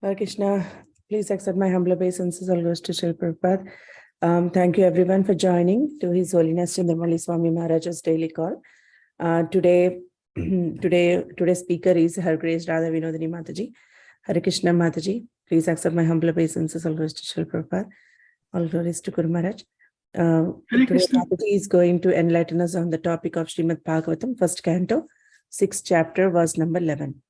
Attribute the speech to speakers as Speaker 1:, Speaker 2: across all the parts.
Speaker 1: Hare Krishna, please accept my humble obeisances. All goes to Srila Prabhupada. Thank you everyone for joining to His Holiness Chandramali Swami Maharaj's daily call. Today's speaker is Her Grace Radha Vinodini Mataji. Hare Krishna Mataji, please accept my humble obeisances. All goes to Srila Prabhupada. All glories to Guru Maharaj. Today Mataji is going to enlighten us on the topic of Srimad Bhagavatam, first canto, 6th chapter, verse number 11.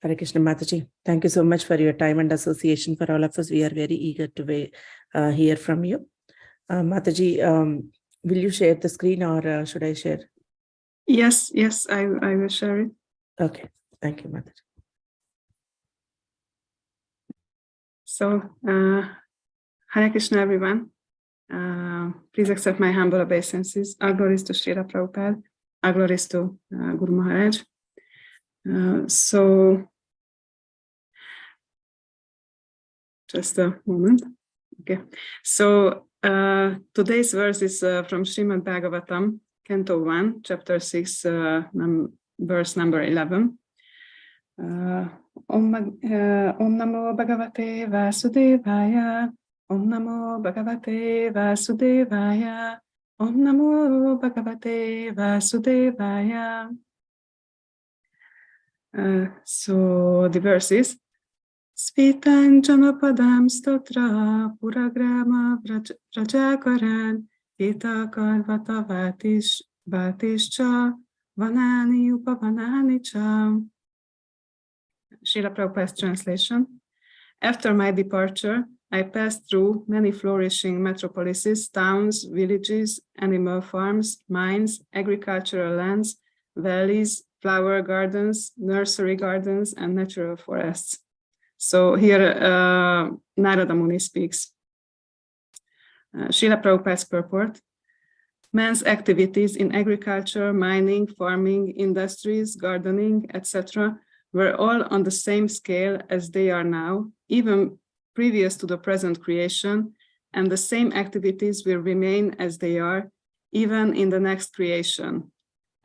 Speaker 1: Hare Krishna Mataji, thank you so much for your time and association for all of us. We are very eager to hear from you. Mataji, will you share the screen or should I share?
Speaker 2: Yes, I will share it.
Speaker 1: Okay, thank you, Mataji.
Speaker 2: So, Hare Krishna, everyone. Please accept my humble obeisances. All glories to Srila Prabhupada. All glories to Guru Maharaj. So, just a moment. Okay. So, today's verse is from Srimad Bhagavatam, Canto 1, Chapter 6, verse number 11. Om Namo Bhagavate Vasudevaya. Om Namo Bhagavate Vasudevaya. Om Namo Bhagavate Vasudevaya. So the verse is Svitan Jamapadam Stotra Puragrama Vrajakaran Gita Karvata Vatischa Vanani Upavanani Cha. Srila Prabhupada's translation. After my departure, I passed through many flourishing metropolises, towns, villages, animal farms, mines, agricultural lands, valleys, flower gardens, nursery gardens, and natural forests. So here Narada Muni speaks. Srila Prabhupada's purport. Man's activities in agriculture, mining, farming, industries, gardening, etc. were all on the same scale as they are now, even previous to the present creation, and the same activities will remain as they are, even in the next creation.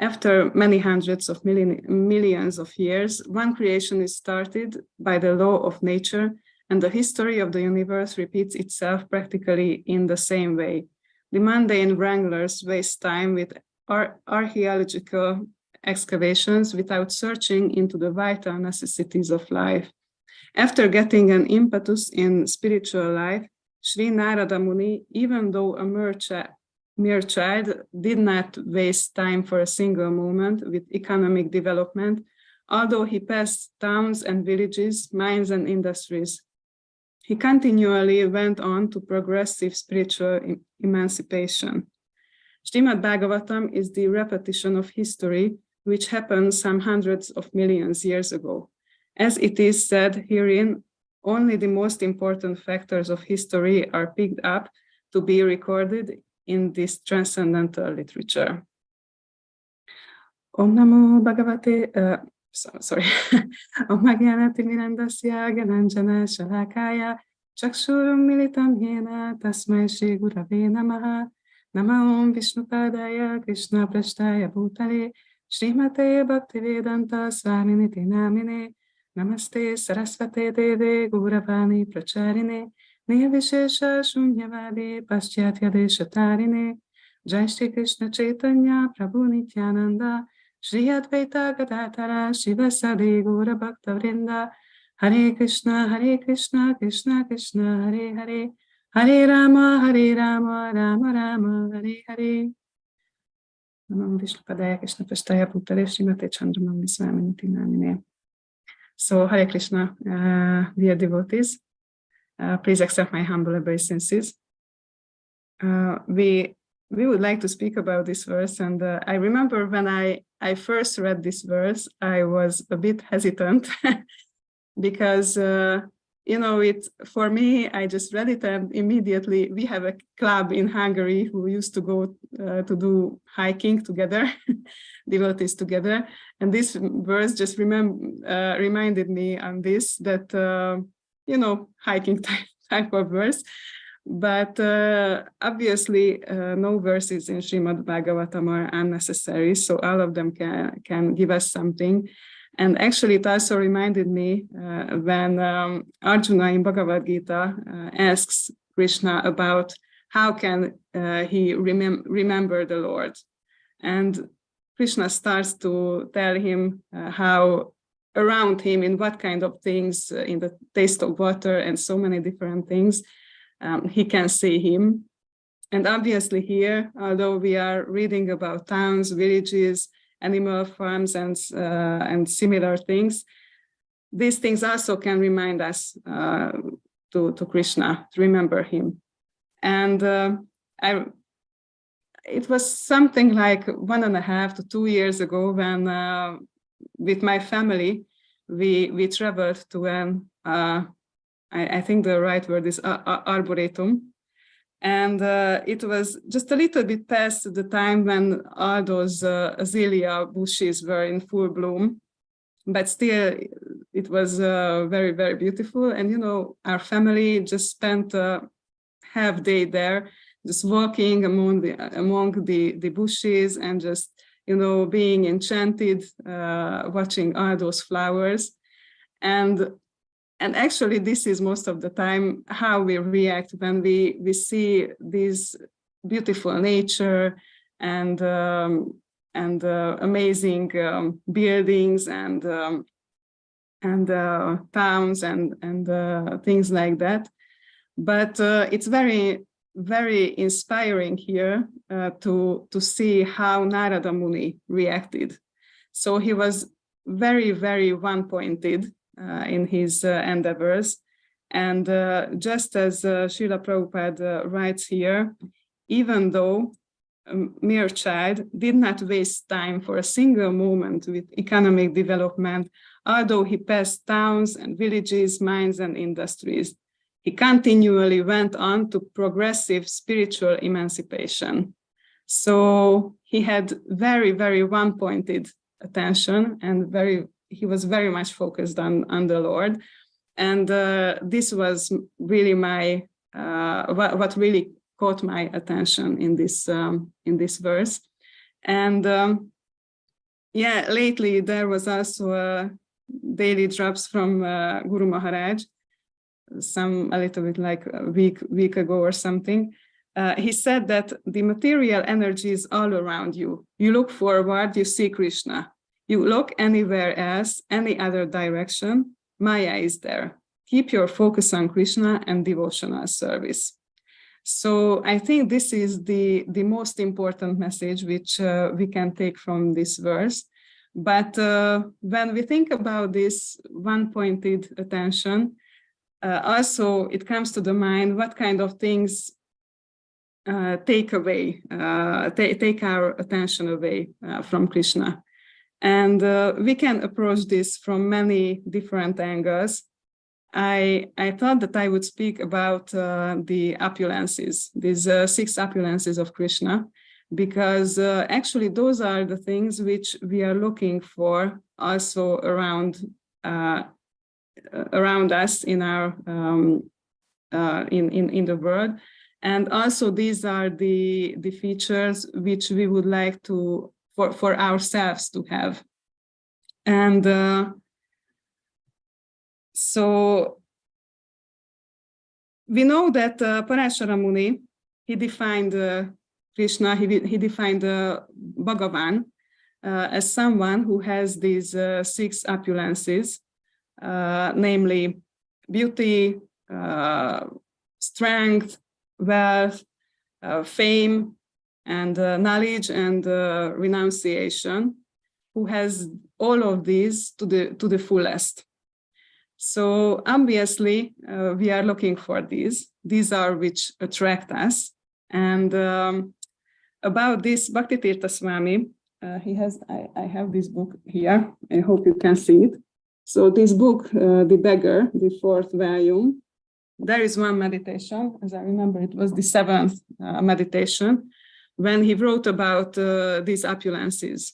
Speaker 2: After many hundreds of millions of years, one creation is started by the law of nature, and the history of the universe repeats itself practically in the same way. The mundane wranglers waste time with archaeological excavations without searching into the vital necessities of life. After getting an impetus in spiritual life, Sri Narada Muni, even though a mere child, did not waste time for a single moment with economic development, although he passed towns and villages, mines and industries. He continually went on to progressive spiritual emancipation. Srimad Bhagavatam is the repetition of history, which happened some hundreds of millions years ago. As it is said herein, only the most important factors of history are picked up to be recorded in this transcendental literature. Om Namo Bhagavate, Om Agyanati Mirandasya Gananjana Shalakaya Chakshurum Militam Yena Tasmai Shri Gurave Namaha Nama Om Vishnupadaya Krishna Prashtaya Bhutale Srimate Bhaktivedanta Swaminiti Namine Namaste Sarasvate Deve Gauravani Pracharine Nirvishesha Shunyavadi Paschatya Deshatarine Jai Shri Krishna Chaitanya Prabhu Nityananda Shri Advaita Gadadhara Shivasadi Gaura Bhakta Vrinda Hare Krishna Krishna Krishna Hare Hare Hare Rama Rama Rama Hare Hare Namam Vishnupadaya Krishna Prashtaya Bhutale Srimate Chandramali Swaminiti Namine. So Hare Krishna, dear devotees, please accept my humble obeisances. We would like to speak about this verse, and I remember when I first read this verse, I was a bit hesitant because for me, I just read it and immediately we have a club in Hungary who used to go to do hiking together, devotees together. And this verse just reminded me on this that, hiking type of verse. But obviously, no verses in Srimad Bhagavatam are unnecessary. So all of them can give us something. And actually, it also reminded me when Arjuna in Bhagavad Gita asks Krishna about how can he remember the Lord. And Krishna starts to tell him how around him, in what kind of things, in the taste of water and so many different things, he can see him. And obviously here, although we are reading about towns, villages, animal farms, and similar things, these things also can remind us to Krishna, to remember him. And it was something like 1.5 to 2 years ago when, with my family, we traveled to an, I think the right word is arboretum. And it was just a little bit past the time when all those azalea bushes were in full bloom, but still it was very, very beautiful. And, you know, our family just spent a half day there, just walking among the bushes and just, you know, being enchanted, watching all those flowers. And actually, this is most of the time how we react when we see this beautiful nature and amazing buildings and towns and things like that. But it's very, very inspiring here to see how Narada Muni reacted. So he was very, very one-pointed in his endeavors. And just as Srila Prabhupada writes here, even though a mere child did not waste time for a single moment with economic development, although he passed towns and villages, mines and industries, he continually went on to progressive spiritual emancipation. So he had very, very one-pointed attention and he was very much focused on the Lord. And this was really my, what really caught my attention in this verse. And yeah, lately there was also daily drops from Guru Maharaj, a little bit like a week ago or something. He said that the material energy is all around you. You look forward, you see Krishna. You look anywhere else, any other direction, Maya is there. Keep your focus on Krishna and devotional service. So I think this is the most important message which we can take from this verse. But when we think about this one-pointed attention, also it comes to the mind what kind of things take our attention away from Krishna. And we can approach this from many different angles. I thought that I would speak about the opulences, these 6 opulences of Krishna, because actually those are the things which we are looking for also around us in our in the world, and also these are the features which we would like to for ourselves to have. And so we know that Parashara Muni, he defined Krishna, he defined Bhagavan as someone who has these 6 opulences, namely beauty, strength, wealth, fame, and knowledge and renunciation, who has all of these to the fullest. So obviously we are looking for these. These are which attract us. And about this, Bhakti Tirtha Swami, I have this book here. I hope you can see it. So this book, The Beggar, the 4th volume, there is one meditation, as I remember, it was the 7th meditation, when he wrote about these opulences.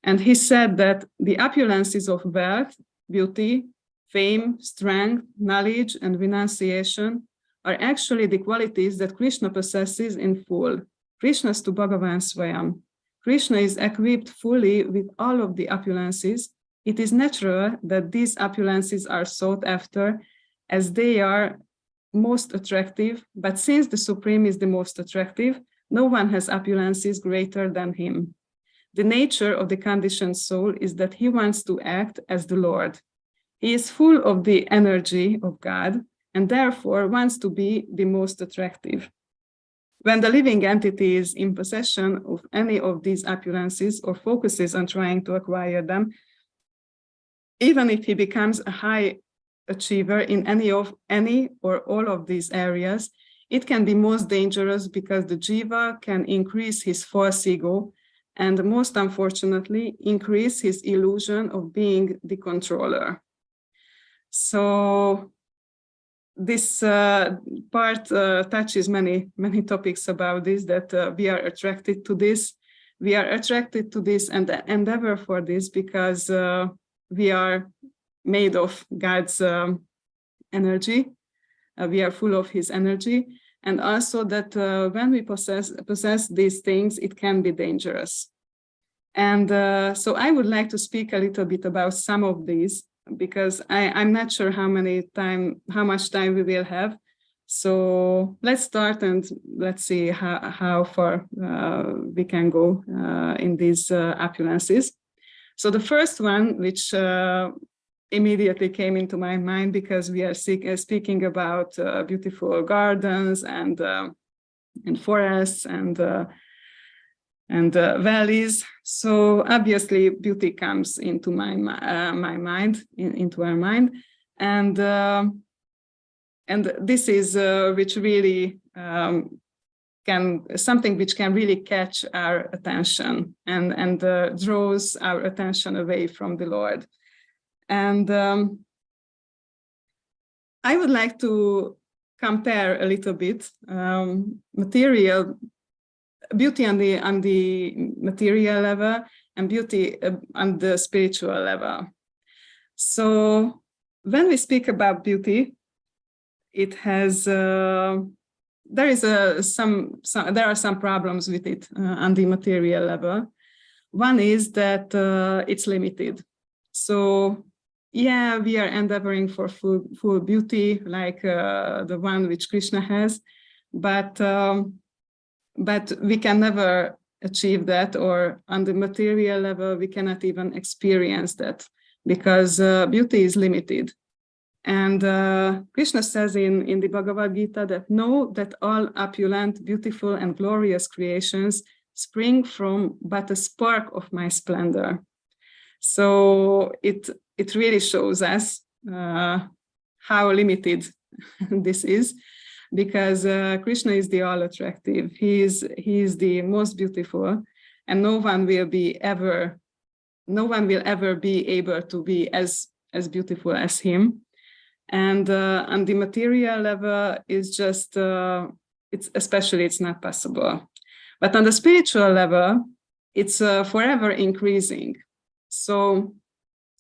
Speaker 2: And he said that the opulences of wealth, beauty, fame, strength, knowledge, and renunciation are actually the qualities that Krishna possesses in full. Krishna's to Bhagavan Swayam. Krishna is equipped fully with all of the opulences it is natural that these opulences are sought after as they are most attractive, but since the Supreme is the most attractive, no one has opulences greater than him. The nature of the conditioned soul is that he wants to act as the Lord. He is full of the energy of God and therefore wants to be the most attractive. When the living entity is in possession of any of these opulences or focuses on trying to acquire them, even if he becomes a high achiever in any or all of these areas, it can be most dangerous because the jiva can increase his false ego and, most unfortunately, increase his illusion of being the controller. So this part touches many topics about this, that we are attracted to this. We are attracted to this and endeavor for this because we are made of God's energy. We are full of his energy. And also that when we possess these things, it can be dangerous. And so I would like to speak a little bit about some of these, because I'm not sure how much time we will have. So let's start and let's see how far we can go in these opulences. So the first one, which immediately came into my mind, because we are speaking about beautiful gardens and forests and valleys. So obviously beauty comes into my mind, into our mind, and this is which really something which can really catch our attention and draws our attention away from the Lord. And I would like to compare a little bit material beauty on the material level and beauty on the spiritual level. So when we speak about beauty, it has there are some problems with it on the material level. One is that it's limited. So yeah, we are endeavoring for full beauty, like the one which Krishna has, but we can never achieve that, or on the material level, we cannot even experience that, because beauty is limited. And Krishna says in the Bhagavad Gita that know that all opulent, beautiful, and glorious creations spring from but a spark of my splendor. So it really shows us how limited this is, because Krishna is the all attractive. He is the most beautiful, and no one will ever be able to be as beautiful as him. And on the material level, it's just it's not possible. But on the spiritual level, it's forever increasing. So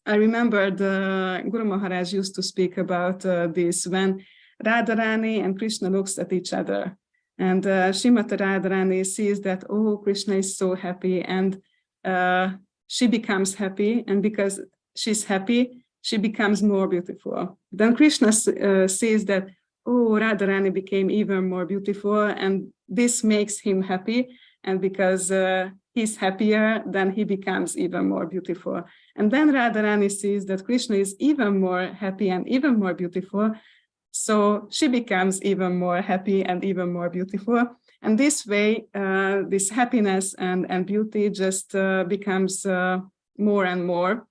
Speaker 2: I remember the Guru Maharaj used to speak about this when Radharani and Krishna looks at each other, and Srimati Radharani sees that, oh, Krishna is so happy, and she becomes happy, and because she's happy, she becomes more beautiful. Then Krishna sees that, oh, Radharani became even more beautiful, and this makes him happy, and because he's happier, then he becomes even more beautiful. And then Radharani sees that Krishna is even more happy and even more beautiful, so she becomes even more happy and even more beautiful. And this way, this happiness and beauty just becomes more and more.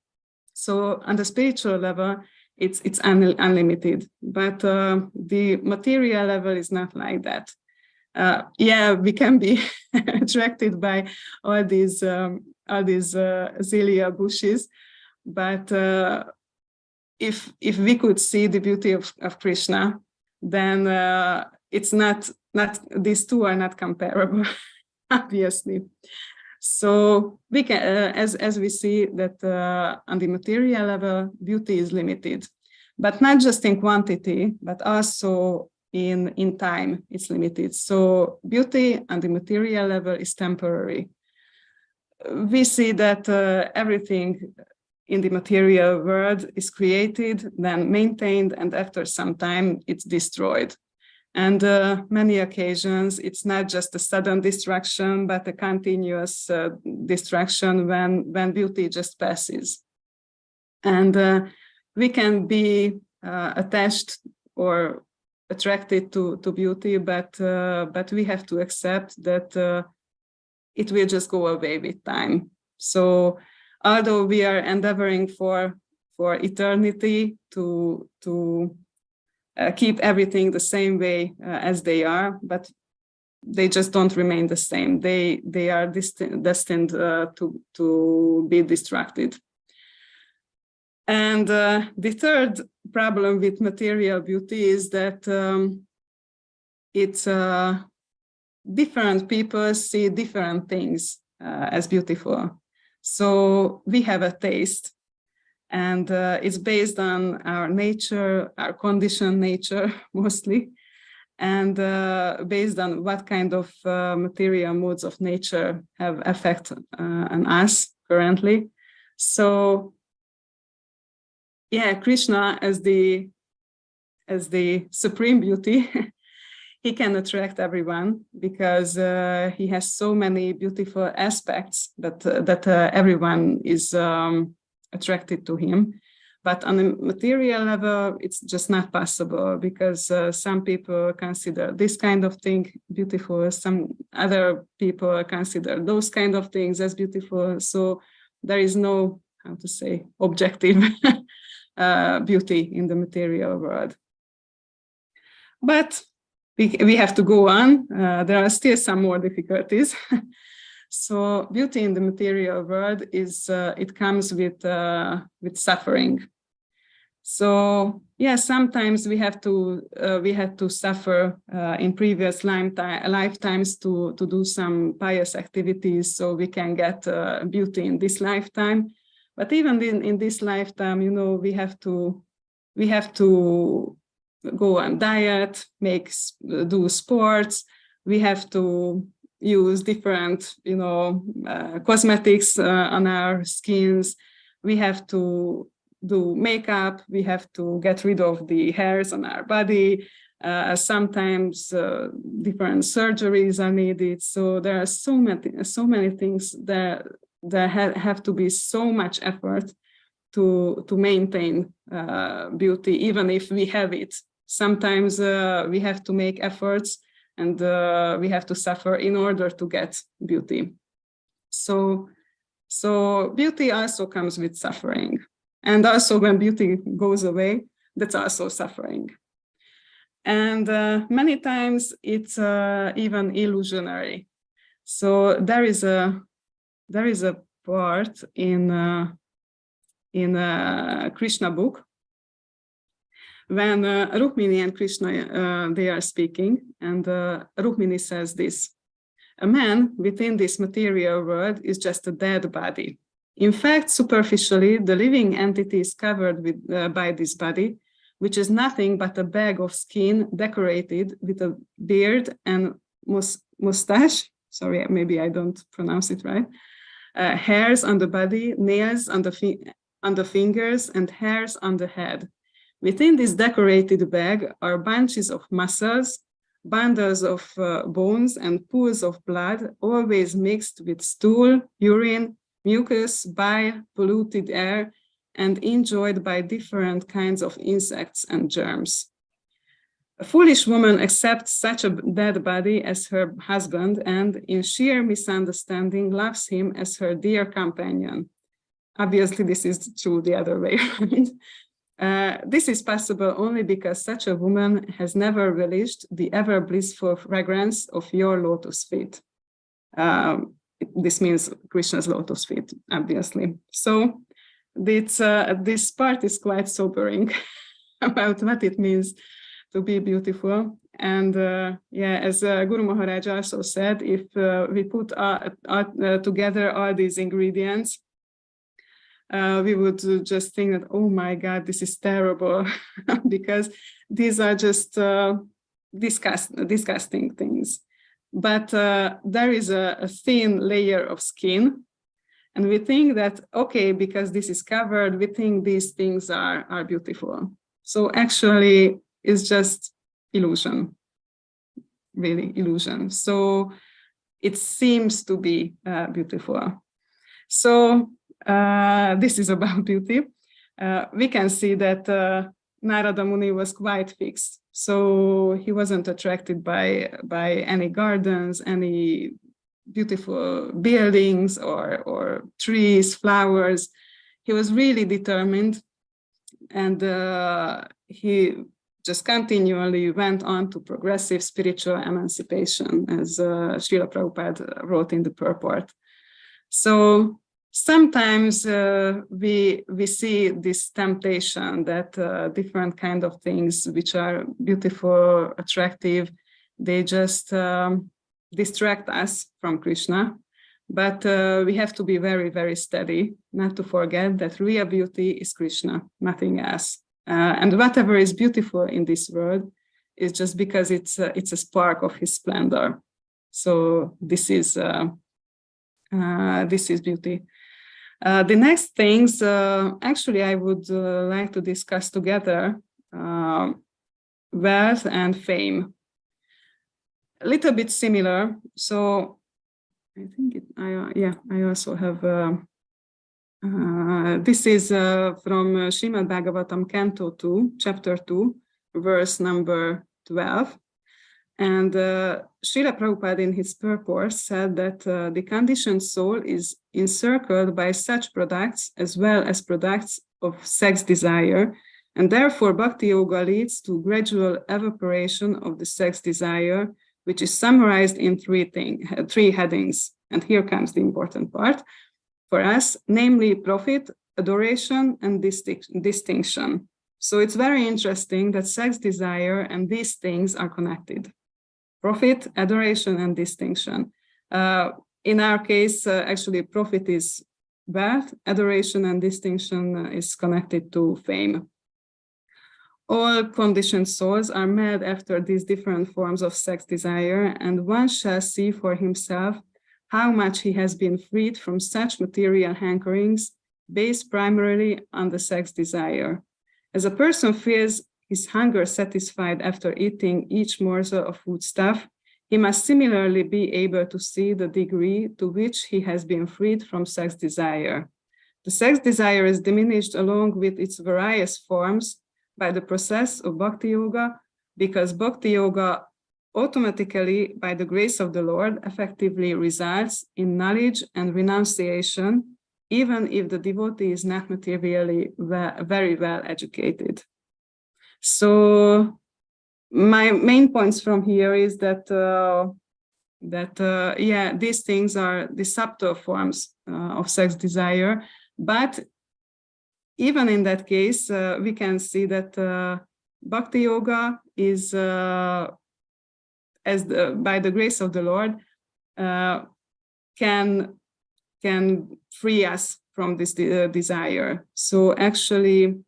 Speaker 2: So on the spiritual level, it's unlimited, but the material level is not like that. Yeah, we can be attracted by all these azalea bushes, but if we could see the beauty of Krishna, then it's not these two are not comparable, obviously. So we can, as we see that on the material level, beauty is limited, but not just in quantity, but also in time, it's limited. So beauty on the material level is temporary. We see that everything in the material world is created, then maintained, and after some time it's destroyed. And many occasions it's not just a sudden destruction, but a continuous destruction when beauty just passes. And we can be attached or attracted to beauty, but we have to accept that it will just go away with time. So although we are endeavoring for eternity to keep everything the same way as they are, but they just don't remain the same. They are destined to be destructed. And the third problem with material beauty is that it's different people see different things as beautiful. So we have a taste, and it's based on our nature, our conditioned nature mostly, and based on what kind of material modes of nature have effect on us currently. So yeah, Krishna as the supreme beauty, he can attract everyone because he has so many beautiful aspects that everyone is attracted to him. But on a material level, it's just not possible because some people consider this kind of thing beautiful, some other people consider those kind of things as beautiful. So there is no, how to say, objective beauty in the material world. But we have to go on. There are still some more difficulties. So beauty in the material world is it comes with suffering. So yeah, sometimes we had to suffer in previous lifetimes to do some pious activities so we can get beauty in this lifetime. But even in this lifetime, you know, we have to go on diet, do sports. We have to use different, you know, cosmetics on our skins. We have to do makeup. We have to get rid of the hairs on our body. Sometimes different surgeries are needed. So there are so many things that there have to be so much effort to maintain beauty, even if we have it. Sometimes we have to make efforts and we have to suffer in order to get beauty. So beauty also comes with suffering. And also when beauty goes away, that's also suffering. And many times it's even illusionary. So there is a part in Krishna book when Rukmini and Krishna they are speaking, and Rukmini says this: a man within this material world is just a dead body. In fact, superficially, the living entity is covered by this body, which is nothing but a bag of skin decorated with a beard and mustache. Sorry, maybe I don't pronounce it right. Hairs on the body, nails on the fingers, and hairs on the head. Within this decorated bag are bunches of muscles, bundles of bones, and pools of blood, always mixed with stool, urine, mucus, bile, polluted air, and enjoyed by different kinds of insects and germs. A foolish woman accepts such a dead body as her husband and, in sheer misunderstanding, loves him as her dear companion. Obviously, this is true the other way around. This is possible only because such a woman has never relished the ever blissful fragrance of your lotus feet. This means Krishna's lotus feet, obviously. So this part is quite sobering about what it means to be beautiful. And yeah, as Guru Maharaj also said, if we put together all these ingredients, we would just think that, oh my God, this is terrible, because these are just disgusting things. But there is a thin layer of skin, And we think that, okay, because this is covered, we think these things are beautiful. So actually, it's just illusion, really illusion. So it seems to be beautiful. So this is about beauty. We can see that Narada Muni was quite fixed. So he wasn't attracted by any gardens, any beautiful buildings or trees, flowers. He was really determined, and he just continually went on to progressive spiritual emancipation, as Srila Prabhupada wrote in the purport. So sometimes we see this temptation that different kind of things which are beautiful, attractive, they just distract us from Krishna. But we have to be very, very steady, not to forget that real beauty is Krishna, nothing else. And whatever is beautiful in this world is just because it's a spark of his splendor. So this is beauty. The next things, actually, I would like to discuss together: wealth and fame. A little bit similar. So I think I also have. This is from Srimad Bhagavatam, Canto 2, Chapter 2, verse number 12. And Srila Prabhupada in his purport said that the conditioned soul is encircled by such products as well as products of sex desire, and therefore Bhakti Yoga leads to gradual evaporation of the sex desire, which is summarized in three headings. And here comes the important part for us, namely profit, adoration, and distinction. So it's very interesting that sex desire and these things are connected. Profit, adoration, and distinction. In our case, actually, profit is wealth, adoration, and distinction is connected to fame. All conditioned souls are mad after these different forms of sex desire, and one shall see for himself how much he has been freed from such material hankerings based primarily on the sex desire. As a person feels his hunger satisfied after eating each morsel of foodstuff, he must similarly be able to see the degree to which he has been freed from sex desire. The sex desire is diminished along with its various forms by the process of Bhakti Yoga, because Bhakti Yoga automatically, by the grace of the Lord, effectively results in knowledge and renunciation, even if the devotee is not materially very well educated. So my main points from here is that these things are the subtle forms of sex desire, but even in that case, we can see that Bhakti Yoga is, by the grace of the Lord, can free us from this desire. So actually,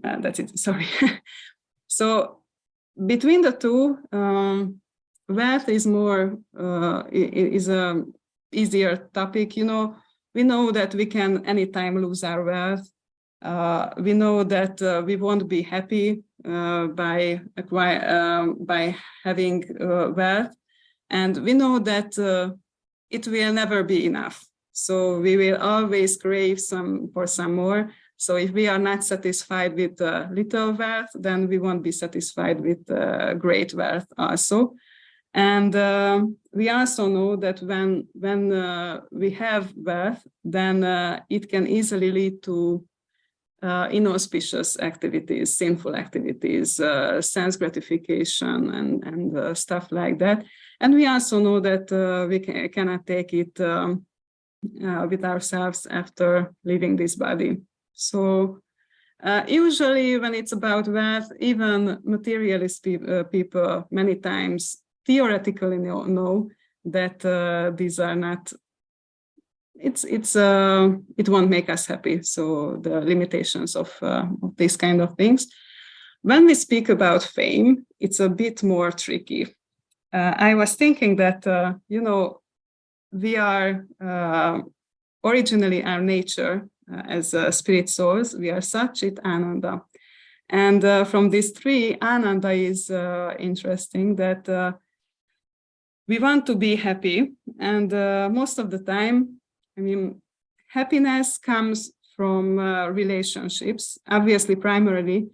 Speaker 2: that's it. Sorry. So between the two, wealth is more is a easier topic. You know, we know that we can anytime lose our wealth. We know that we won't be happy by having wealth, and we know that it will never be enough. So we will always crave for some more. So if we are not satisfied with little wealth, then we won't be satisfied with great wealth also. And we also know that when we have wealth, then it can easily lead to inauspicious activities, sinful activities, sense gratification, and stuff like that. And we also know that we cannot take it with ourselves after leaving this body. So usually when it's about wealth, even materialist people many times theoretically know that these are not, it won't make us happy. So the limitations of these kind of things. When we speak about fame, it's a bit more tricky. I was thinking that, we are originally our nature as spirit souls, we are Satchit Ananda. And from these three, Ananda is interesting that we want to be happy. And most of the time, happiness comes from relationships, obviously primarily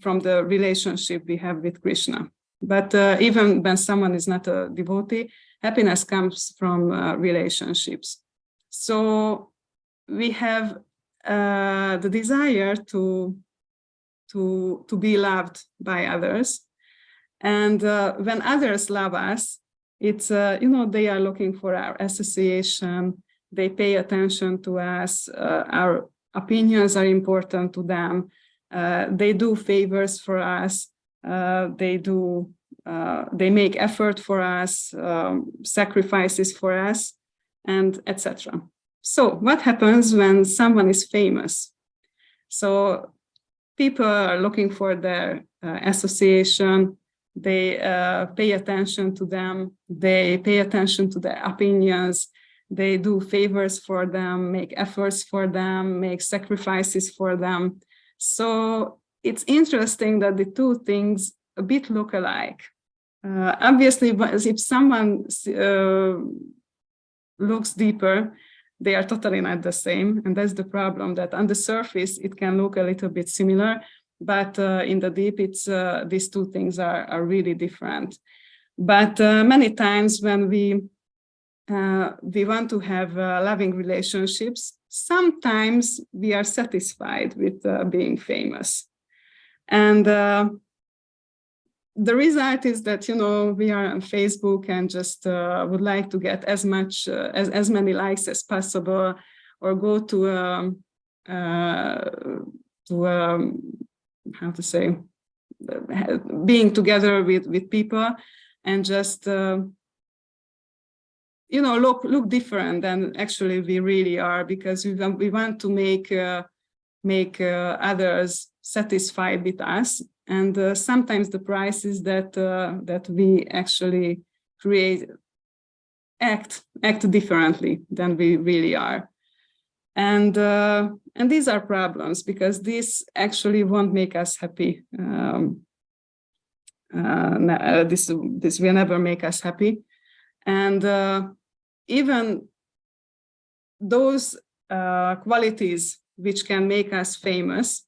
Speaker 2: from the relationship we have with Krishna. But even when someone is not a devotee, happiness comes from relationships. So we have the desire to be loved by others. And when others love us, it's, they are looking for our association. They pay attention to us. Our opinions are important to them. They do favors for us. They make effort for us, sacrifices for us, and etc. So what happens when someone is famous? So people are looking for their association. They pay attention to them. They pay attention to their opinions. They do favors for them, make efforts for them, make sacrifices for them. So it's interesting that the two things a bit look alike. Obviously, if someone looks deeper, they are totally not the same. And that's the problem, that on the surface, it can look a little bit similar, but in the deep, it's these two things are really different. But many times when we want to have loving relationships, sometimes we are satisfied with being famous. And the result is that, we are on Facebook and just would like to get as many likes as possible, or go to how to say, being together with people and just look different than actually we really are, because we want to make others satisfied with us. And sometimes the price is that we actually act differently than we really are. And these are problems, because this actually won't make us happy. This will never make us happy. And even those qualities which can make us famous,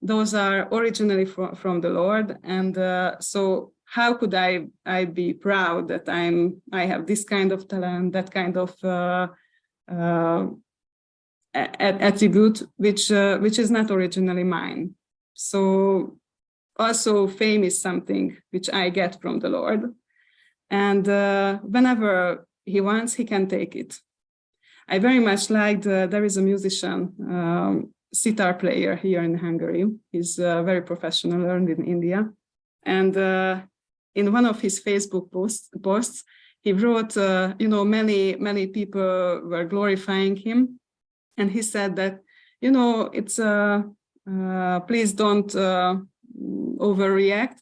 Speaker 2: those are originally from the Lord. And so how could I be proud that I have this kind of talent, that kind of attribute, which is not originally mine? So also fame is something which I get from the Lord. And whenever he wants, he can take it. I very much liked, there is a musician, sitar player here in Hungary. He's very professional, learned in India. And in one of his Facebook posts, he wrote, many people were glorifying him. And he said that, it's, please don't overreact.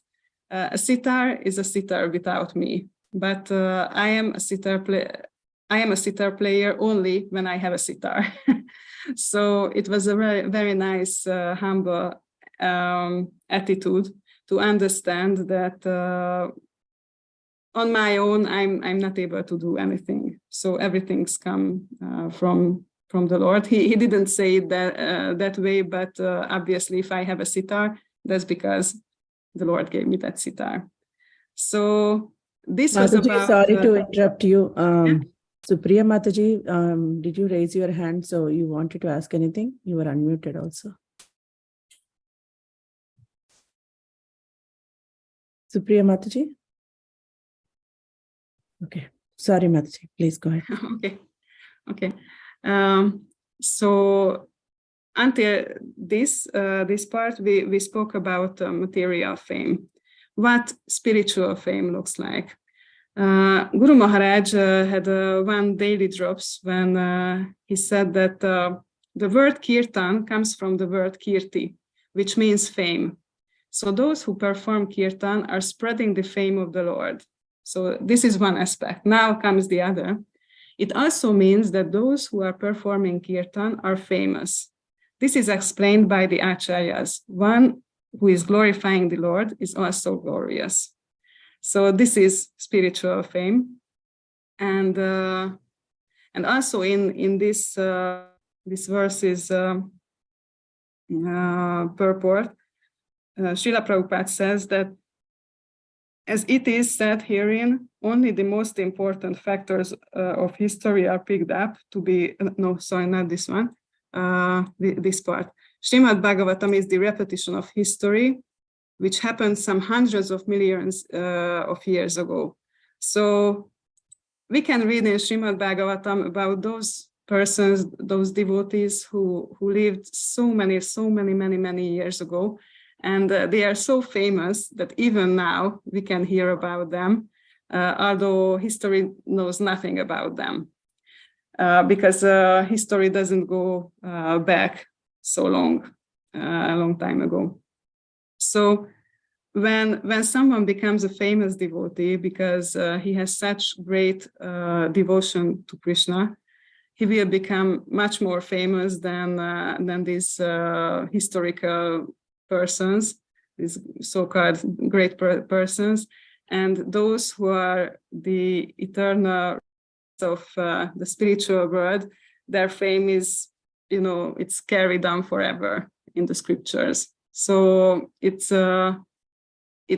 Speaker 2: A sitar is a sitar without me, but I am a sitar player only when I have a sitar. So it was a very, very nice, humble attitude to understand that on my own, I'm not able to do anything. So everything's come from the Lord. He didn't say it that way, but obviously, if I have a sitar, that's because the Lord gave me that sitar. So this was about...
Speaker 1: Sorry to interrupt you.
Speaker 2: Yeah?
Speaker 1: Supriya Mataji, did you raise your hand? So you wanted to ask anything? You were unmuted also. Supriya Mataji? Okay. Sorry, Mataji. Please go ahead.
Speaker 2: Okay. So until this part, we spoke about material fame, what spiritual fame looks like. Guru Maharaj had one daily drops when he said that the word kirtan comes from the word kirti, which means fame. So those who perform kirtan are spreading the fame of the Lord. So this is one aspect. Now comes the other. It also means that those who are performing kirtan are famous. This is explained by the acharyas. One who is glorifying the Lord is also glorious. So this is spiritual fame. And also in this verse's purport, Srila Prabhupada says that as it is said herein, only the most important factors of history are picked up to be, no, sorry, not this one, this part. Srimad Bhagavatam is the repetition of history, which happened some hundreds of millions of years ago. So we can read in Srimad Bhagavatam about those persons, those devotees who lived so many years ago. And they are so famous that even now we can hear about them, although history knows nothing about them, because history doesn't go back so long, a long time ago. So when someone becomes a famous devotee because he has such great devotion to Krishna, he will become much more famous than these historical persons, these so-called great persons, and those who are the eternal of the spiritual world. Their fame is, it's carried on forever in the scriptures. So it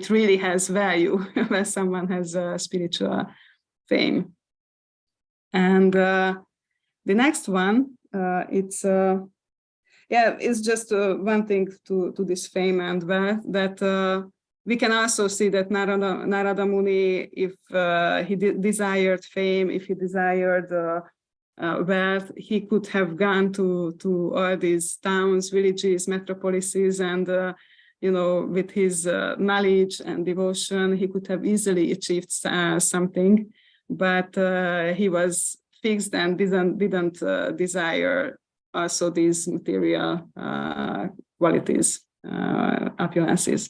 Speaker 2: really has value when someone has a spiritual fame. And the next one, it's just one thing to this fame and wealth, that we can also see that Narada Muni, if he desired fame, if he desired wealth, he could have gone to all these towns, villages, metropolises, and with his knowledge and devotion, he could have easily achieved something, but he was fixed and didn't desire also these material qualities, opulences.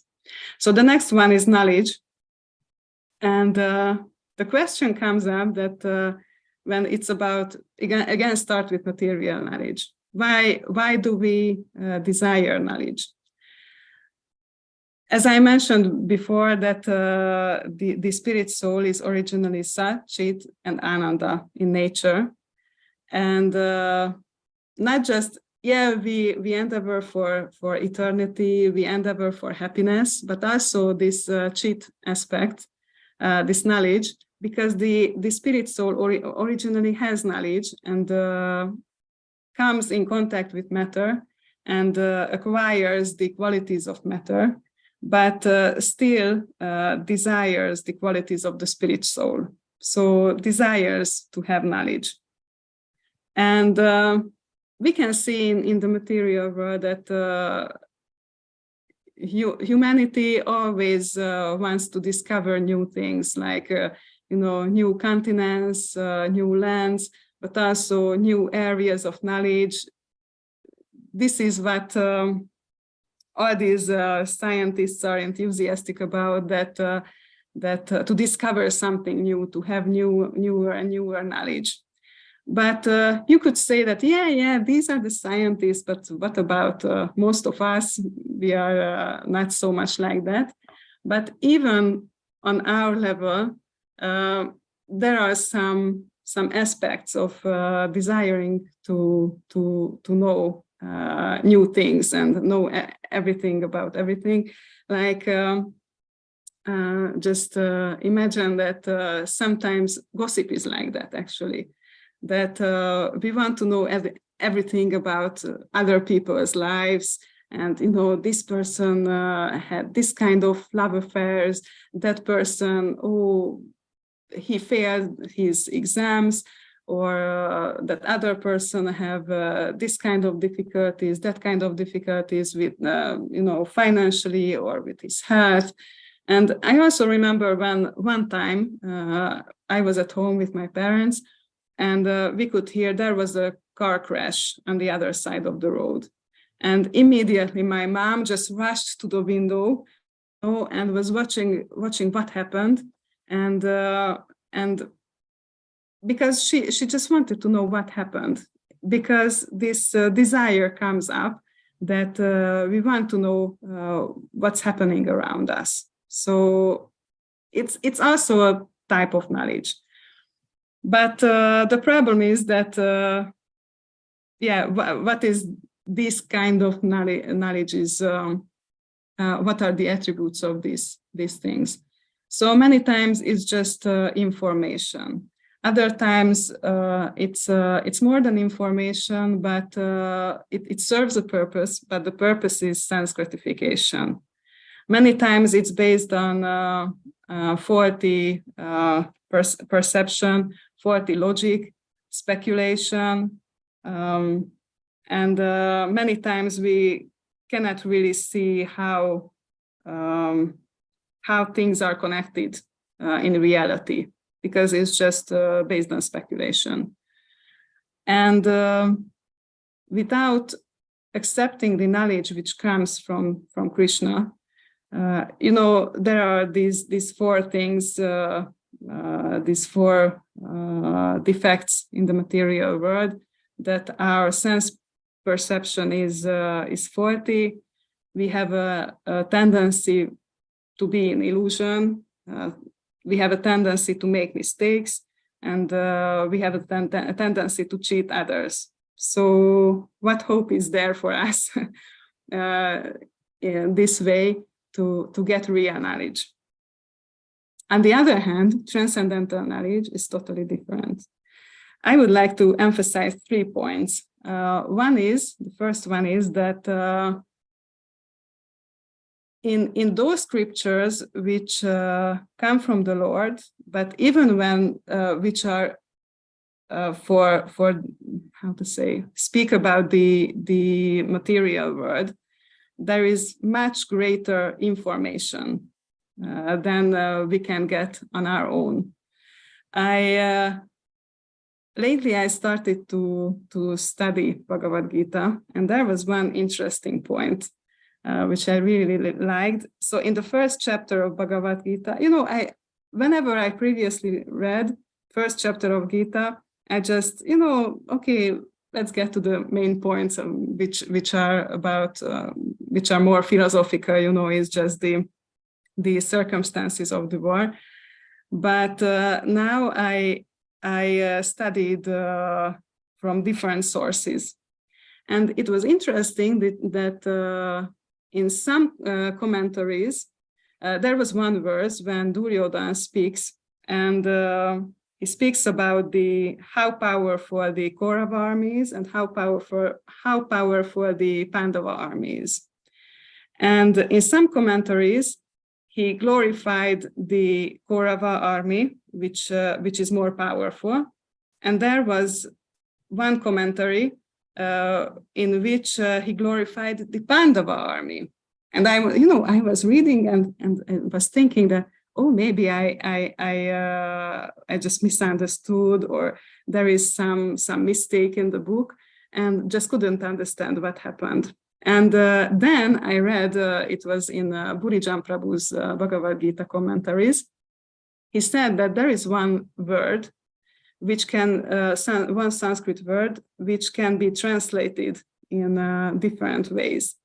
Speaker 2: So the next one is knowledge. And the question comes up that when it's about, again, start with material knowledge. Why do we desire knowledge? As I mentioned before, that the spirit soul is originally Sat, Chit, and Ananda in nature. And not just, we endeavor for eternity, we endeavor for happiness, but also this Chit aspect, this knowledge, because the spirit soul originally has knowledge and comes in contact with matter and acquires the qualities of matter, but still desires the qualities of the spirit soul. So desires to have knowledge. And we can see in the material world that humanity always wants to discover new things, like new continents, new lands, but also new areas of knowledge. This is what all these scientists are enthusiastic about, that to discover something new, to have newer and newer knowledge. But you could say that, these are the scientists, but what about most of us? We are not so much like that. But even on our level, there are some aspects of desiring to know new things and know everything about everything. Like just imagine that sometimes gossip is like that, actually. That we want to know everything about other people's lives, and this person had this kind of love affairs, that person, he failed his exams, or that other person have this kind of difficulties, that kind of difficulties with financially or with his health. And I also remember one time I was at home with my parents, and we could hear there was a car crash on the other side of the road. And immediately my mom just rushed to the window and was watching what happened. and because she just wanted to know what happened, because this desire comes up that we want to know what's happening around us. So it's also a type of knowledge. But the problem is that, what is this kind of knowledge is, what are the attributes of these things? So many times it's just information. Other times it's more than information, but it serves a purpose, but the purpose is sense gratification. Many times it's based on faulty perception, faulty logic, speculation, and many times we cannot really see how things are connected in reality, because it's just based on speculation. And without accepting the knowledge which comes from Krishna, there are these four things, these four defects in the material world, that our sense perception is faulty. We have a tendency to be in illusion. We have a tendency to make mistakes, and we have a tendency to cheat others. So what hope is there for us in this way to get real knowledge? On the other hand, transcendental knowledge is totally different. I would like to emphasize 3 points. The first one is that in those scriptures which come from the Lord, but even when which are for how to say, speak about the material world, there is much greater information than we can get on our own. Lately, I started to study Bhagavad Gita, and there was one interesting point which I really liked. So in the first chapter of Bhagavad Gita, whenever I previously read first chapter of Gita, I just, okay, let's get to the main points which are about, which are more philosophical, is just the circumstances of the war. But now I studied from different sources. And it was interesting that in some commentaries, there was one verse when Duryodhana speaks, and he speaks about how powerful the Kaurava armies and how powerful the Pandava armies. And in some commentaries, he glorified the Kaurava army, which is more powerful. And there was one commentary in which he glorified the Pandava army. And I was reading and was thinking that, oh, maybe I just misunderstood, or there is some mistake in the book, and just couldn't understand what happened. And then I read, it was in Burijan Prabhu's Bhagavad Gita commentaries. He said that there is one word which can, one Sanskrit word, which can be translated in different ways.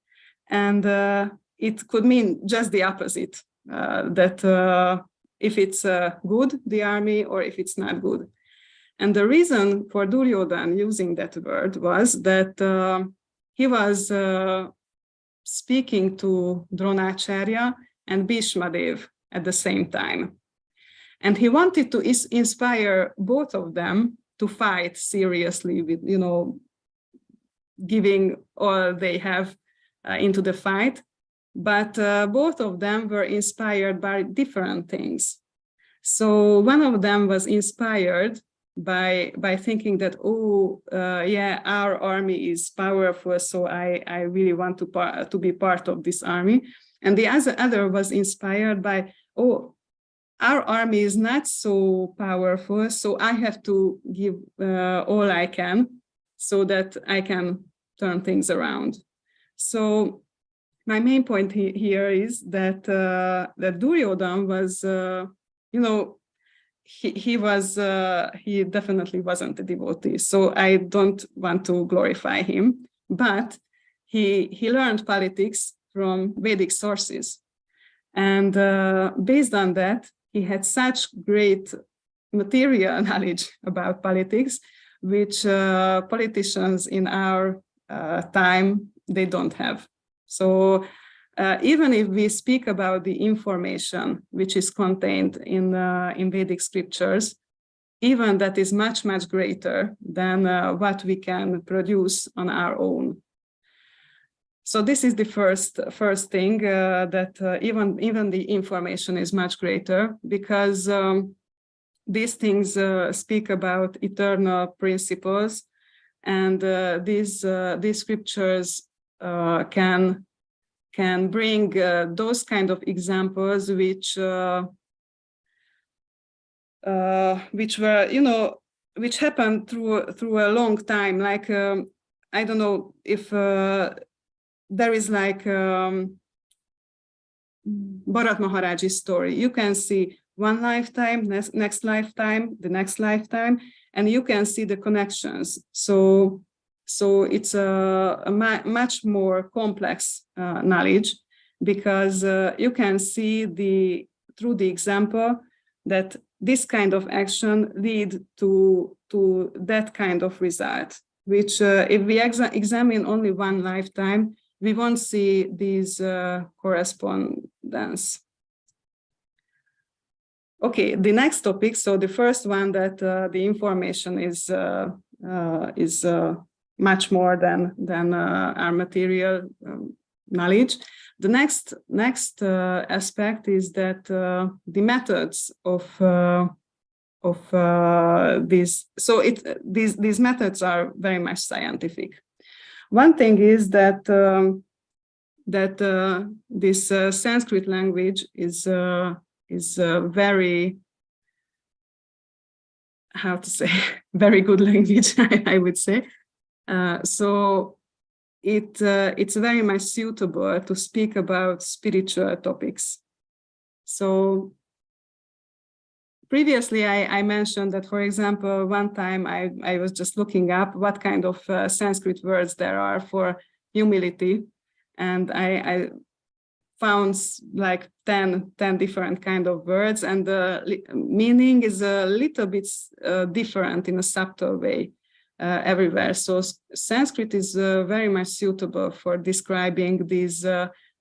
Speaker 2: And it could mean just the opposite, that if it's good, the army, or if it's not good. And the reason for Duryodhana using that word was that he was speaking to Dronacharya and Bhishmadev at the same time. And he wanted to inspire both of them to fight seriously with, giving all they have into the fight. But both of them were inspired by different things. So one of them was inspired by thinking that, our army is powerful, so I really want to be part of this army. And the other was inspired by, our army is not so powerful, so I have to give all I can so that I can turn things around. So my main point here is that Duryodhana he definitely wasn't a devotee. So I don't want to glorify him, but he learned politics from Vedic sources. And based on that, he had such great material knowledge about politics, which politicians in our time, they don't have. So even if we speak about the information which is contained in Vedic scriptures, even that is much, much greater than what we can produce on our own. So this is the first thing, that even the information is much greater, because these things speak about eternal principles, and these scriptures can bring those kind of examples which were, which happened through a long time. Like I don't know if there is like Bharat Maharaj's story. You can see one lifetime, next lifetime, the next lifetime, and you can see the connections. So it's a much more complex knowledge, because you can see through the example that this kind of action lead to that kind of result, which if we examine only one lifetime, we won't see these correspondence. Okay, the next topic. So the first one, that the information is much more than our material knowledge. The next aspect is that the methods of these. So these methods are very much scientific. One thing is that this Sanskrit language is very, how to say, very good language, I would say. So it's very much suitable to speak about spiritual topics. So previously, I mentioned that, for example, one time I was just looking up what kind of Sanskrit words there are for humility, and I found like 10 different kind of words, and the meaning is a little bit different in a subtle way everywhere. So Sanskrit is very much suitable for describing these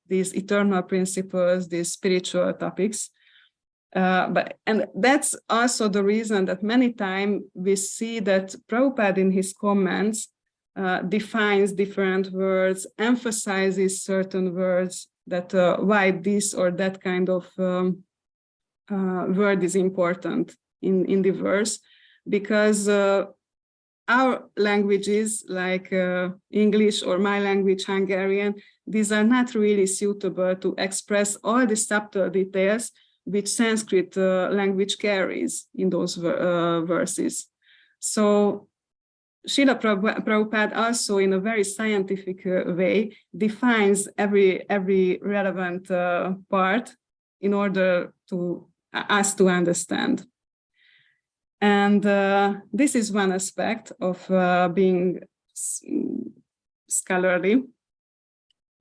Speaker 2: eternal principles, these spiritual topics. And that's also the reason that many times we see that Prabhupada in his comments defines different words, emphasizes certain words, that why this or that kind of word is important in the verse, because our languages like English or my language, Hungarian, these are not really suitable to express all the subtle details which Sanskrit language carries in those verses. So Srila Prabhupada also, in a very scientific way, defines every relevant part in order to us to understand. And this is one aspect of being scholarly.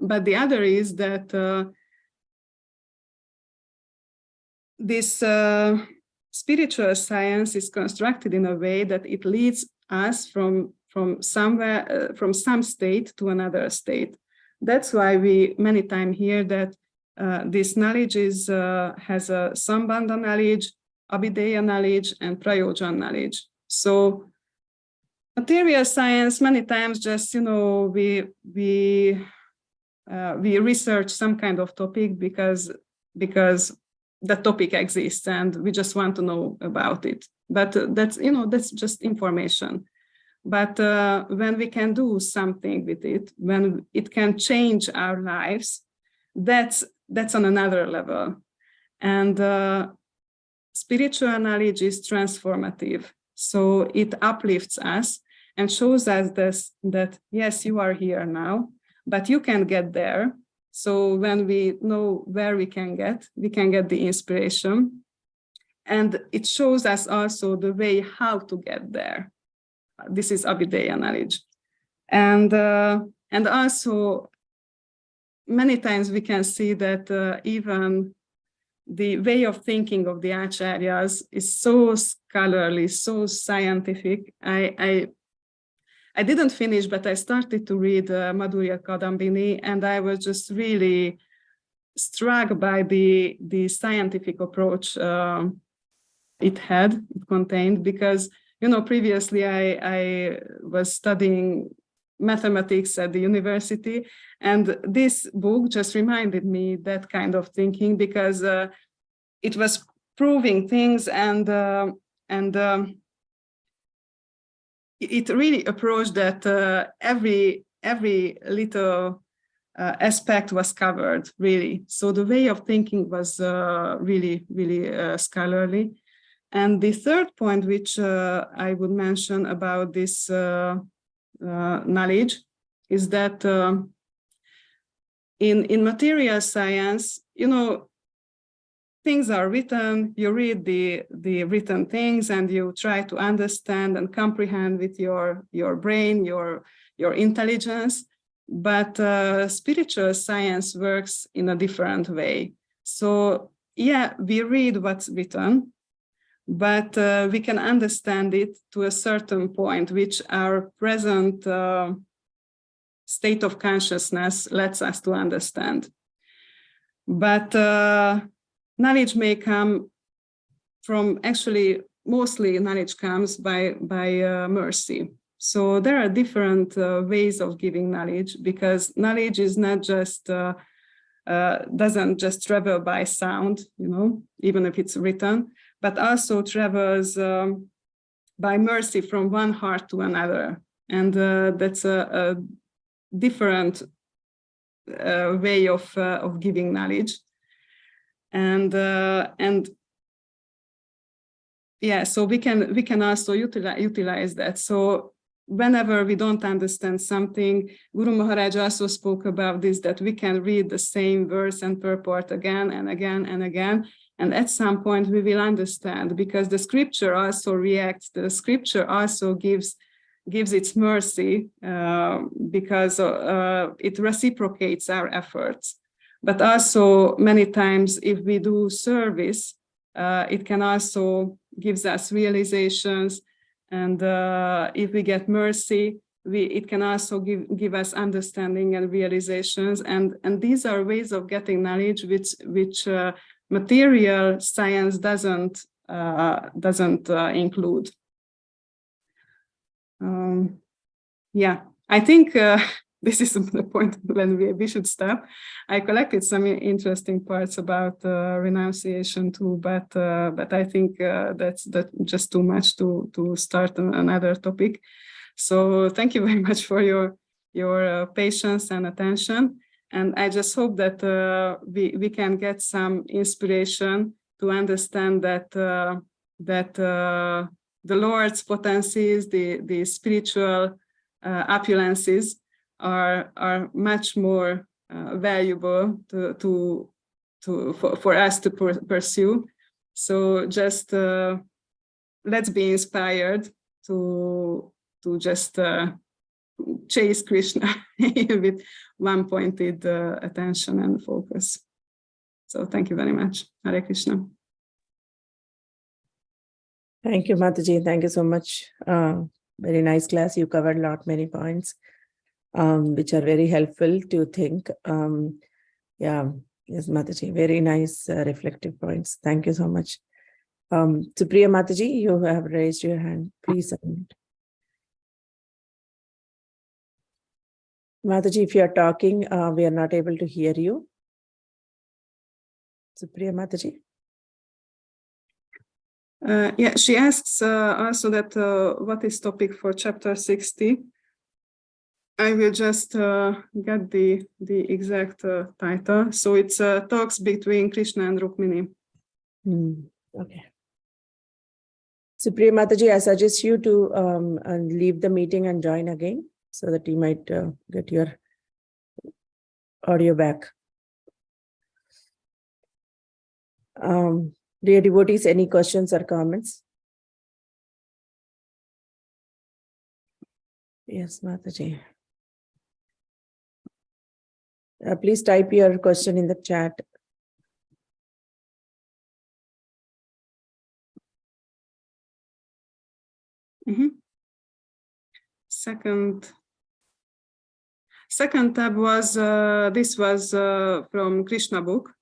Speaker 2: But the other is that this spiritual science is constructed in a way that it leads us from somewhere, from some state to another state. That's why we many times hear that this knowledge has a Sambandha knowledge, Abhideya knowledge, and Prayojan knowledge. So material science, many times just, we research some kind of topic because the topic exists and we just want to know about it. But that's just information. But when we can do something with it, when it can change our lives, that's on another level. And spiritual knowledge is transformative. So it uplifts us and shows us that yes, you are here now, but you can get there. So when we know where we can get the inspiration. And it shows us also the way how to get there. This is Abhideya knowledge. And also, many times we can see that even the way of thinking of the acharyas is so scholarly, so scientific. I didn't finish, but I started to read Madhurya Kadambini, and I was just really struck by the scientific approach it contained, because, you know, previously I was studying mathematics at the university, and this book just reminded me that kind of thinking, because it was proving things, and it really approached that every little aspect was covered, really. So the way of thinking was really scholarly. And the third point, which I would mention about this knowledge, is that in material science, you know, things are written, you read the written things, and you try to understand and comprehend with your brain, your intelligence. But spiritual science works in a different way. So yeah, we read what's written, but we can understand it to a certain point, which our present state of consciousness lets us to understand. But knowledge may come from, actually, mostly knowledge comes by mercy. So there are different ways of giving knowledge, because knowledge is not just, doesn't just travel by sound, you know, even if it's written, but also travels by mercy from one heart to another. And that's a different way of giving knowledge. And yeah, so we can also utilize that. So whenever we don't understand something, Guru Maharaj also spoke about this, that we can read the same verse and purport again and again and again, and at some point we will understand, because the scripture also reacts. The scripture also gives its mercy, because it reciprocates our efforts. But also many times, if we do service, it can also gives us realizations, and if we get mercy, it can also give us understanding and realizations, and these are ways of getting knowledge which material science doesn't include. Yeah, I think this is the point when we should stop. I collected some interesting parts about renunciation too, but I think that's just too much to start another topic. So thank you very much for your patience and attention, and I just hope that we can get some inspiration to understand that the Lord's potencies, the spiritual opulences, are much more valuable for us to pursue. So just let's be inspired to just chase Krishna with one-pointed attention and focus. So thank you very much. Hare Krishna.
Speaker 1: Thank you, Mataji. Thank you so much. Very nice class. You covered many points, which are very helpful to think. Yeah, yes, Mataji, very nice reflective points. Thank you so much. Supriya Mataji, you have raised your hand. Please unmute. Mataji, if you are talking, we are not able to hear you. Supriya Mataji.
Speaker 2: Yeah, she asks also that what is topic for chapter 60. I will just get the exact title. So it's talks between Krishna and Rukmini.
Speaker 1: Okay. Supriya Mataji, I suggest you to leave the meeting and join again, so that you might get your audio back. Dear devotees, any questions or comments? Yes, Mataji. Please type your question in the chat.
Speaker 2: Second tab was, this was from Krishna book.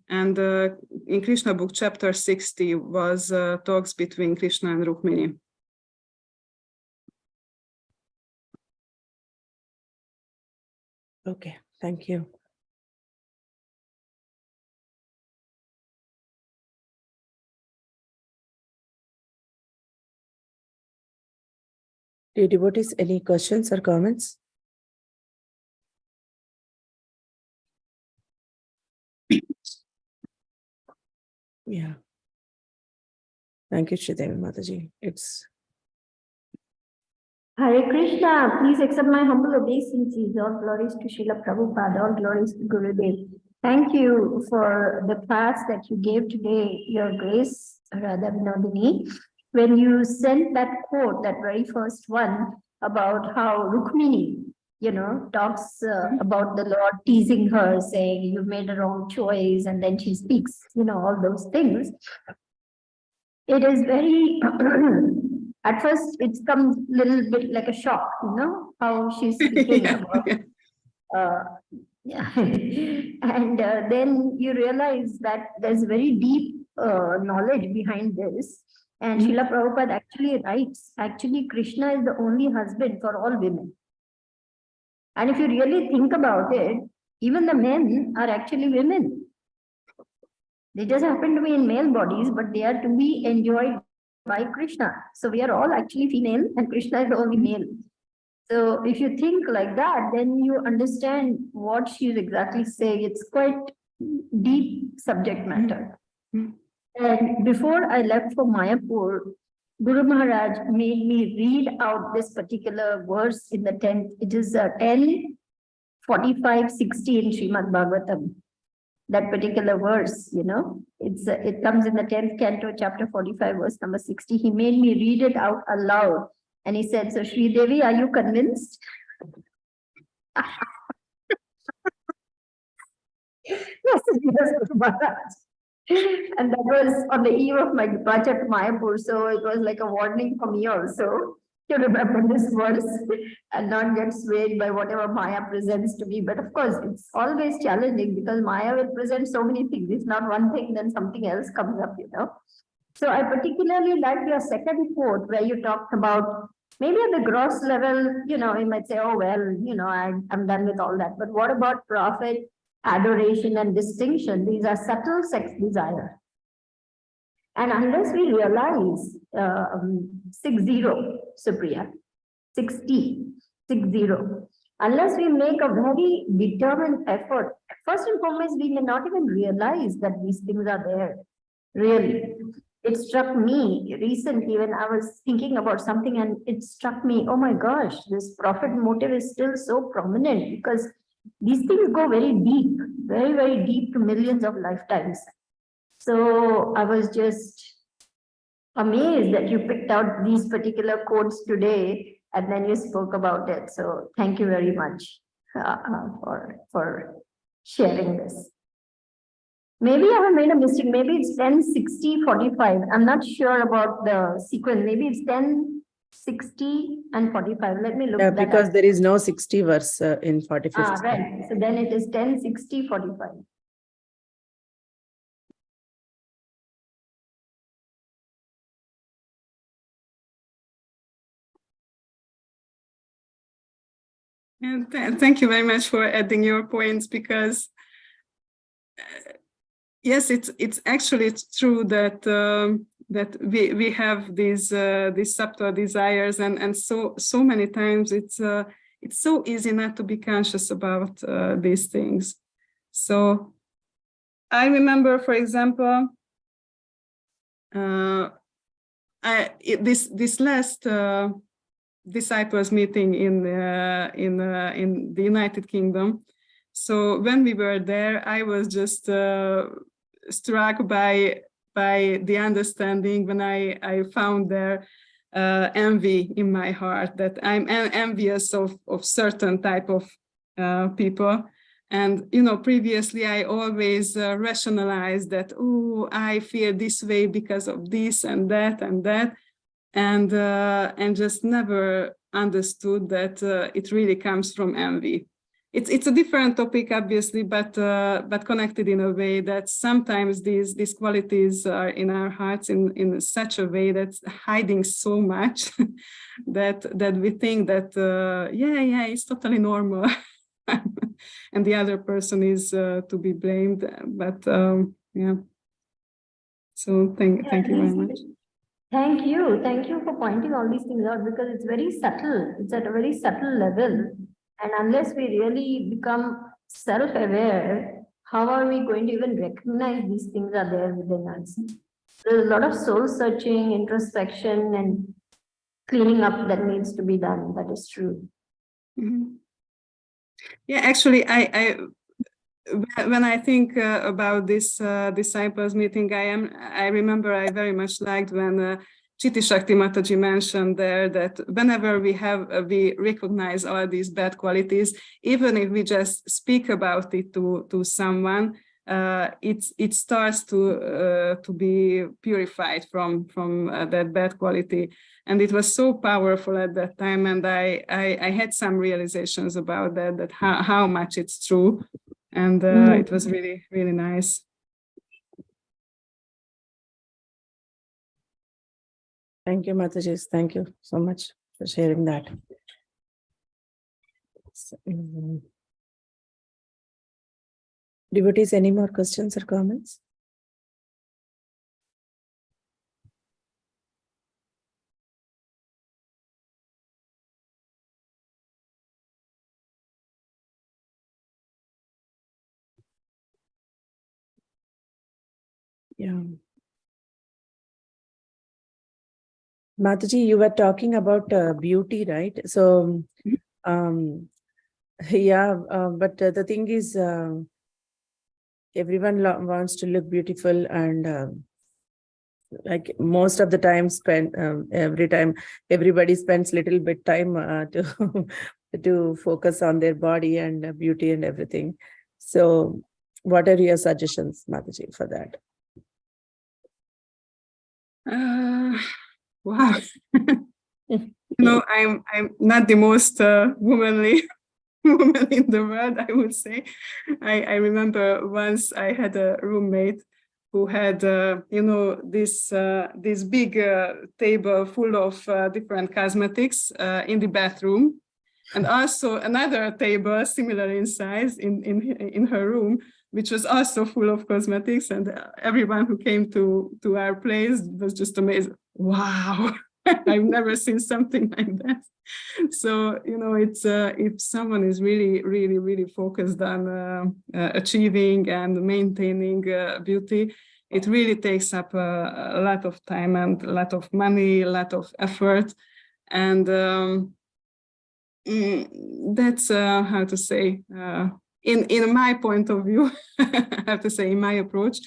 Speaker 2: And in Krishna book, chapter 60 was talks between Krishna and Rukmini.
Speaker 1: Okay, thank you. Dear devotees, any questions or comments? Yeah. Thank you, Shridevi Mataji.
Speaker 3: Hare Krishna, please accept my humble obeisances. All glories to Srila Prabhupada, all glories to Gurudev. Thank you for the class that you gave today, Your Grace, Radha Vinodini. When you sent that quote, that very first one, about how Rukmini, talks about the Lord teasing her, saying, you made a wrong choice, and then she speaks, all those things. It is very, at first it comes a little bit like a shock, how she's speaking about. And then you realize that there's very deep knowledge behind this. And Srila Prabhupada actually writes, actually Krishna is the only husband for all women. And if you really think about it, even the men are actually women. They just happen to be in male bodies, but they are to be enjoyed by Krishna. So we are all actually female and Krishna is the only male. So if you think like that, then you understand what she is exactly saying. It's quite deep subject matter. And before I left for Mayapur, Guru Maharaj made me read out this particular verse in the 10th. It is 10:45:60 in Srimad Bhagavatam. That particular verse, it comes in the 10th canto, chapter 45, verse number 60. He made me read it out aloud. And he said, so Sri Devi, are you convinced? Yes, Guru Maharaj. And that was on the eve of my departure to Mayapur. So it was like a warning for me also to remember this verse and not get swayed by whatever Maya presents to me. But of course, it's always challenging because Maya will present so many things. It's not one thing, then something else comes up, So I particularly liked your second quote where you talked about maybe at the gross level, you might say, oh, well, I'm done with all that. But what about profit, adoration, and distinction? These are subtle sex desire. And unless we realize 60, Supriya, 60, unless we make a very determined effort, first and foremost, we may not even realize that these things are there, really. It struck me recently when I was thinking about something and it struck me, oh my gosh, this profit motive is still so prominent because these things go very deep, very, very deep to millions of lifetimes. So I was just amazed that you picked out these particular quotes today and then you spoke about it. So thank you very much for sharing this. Maybe I have made a mistake. Maybe it's 10:60:45. I'm not sure about the sequence. Maybe it's 10:60 and 45. Let me look at that.
Speaker 1: Because there is no 60 verse in 45.
Speaker 3: Right. So then it is 10:60:45.
Speaker 2: And thank you very much for adding your points because yes, it's actually true that that we have these subtle desires and so many times it's so easy not to be conscious about these things. So I remember, for example, this last disciples meeting in the United Kingdom. So when we were there, I was just struck by by the understanding when I found their envy in my heart, that I'm envious of certain type of people. And, you know, previously I always rationalized that, oh, I feel this way because of this and that and that. And just never understood that it really comes from envy. It's a different topic, obviously, but connected in a way that sometimes these qualities are in our hearts in such a way that's hiding so much that we think that yeah, it's totally normal, and the other person is to be blamed. But yeah. So thank you very much.
Speaker 3: Thank you for pointing all these things out, because it's very subtle. It's at a very subtle level. And unless we really become self-aware, how are we going to even recognize these things are there within us? There's a lot of soul searching, introspection, and cleaning up that needs to be done. That is true.
Speaker 2: Mm-hmm. Yeah, actually, when I think about this disciples meeting, I remember I very much liked when Chitti Shakti Mataji mentioned there that whenever we recognize all these bad qualities, even if we just speak about it to someone, it starts to be purified from that bad quality. And it was so powerful at that time, and I had some realizations about that how much it's true. And it was really, really nice.
Speaker 1: Thank you, Mataji. Thank you so much for sharing that. Devotees, any more questions or comments? Yeah. Mataji, you were talking about beauty, right? So, yeah, but the thing is, everyone wants to look beautiful, and like most of the time everybody spends little bit time to to focus on their body and beauty and everything. So, what are your suggestions, Mataji, for that?
Speaker 2: Wow. No, I'm not the most womanly woman in the world, I would say. I remember once I had a roommate who had this big table full of different cosmetics in the bathroom, and also another table similar in size in her room, which was also full of cosmetics, and everyone who came to our place was just amazed. Wow. I've never seen something like that. So, you know, it's if someone is really, really, really focused on achieving and maintaining beauty, it really takes up a lot of time and a lot of money, a lot of effort. And that's how to say, in my point of view, I have to say, in my approach,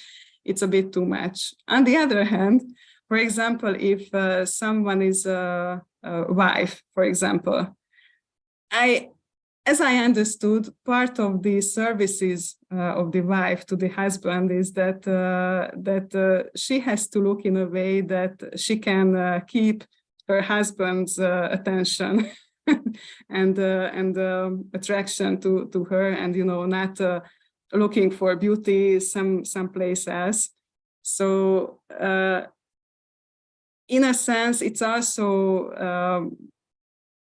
Speaker 2: it's a bit too much. On the other hand, for example, if someone is a wife, for example, as I understood, part of the services of the wife to the husband is that she has to look in a way that she can keep her husband's attention and attraction to her, and not looking for beauty someplace else. So. In a sense, it's also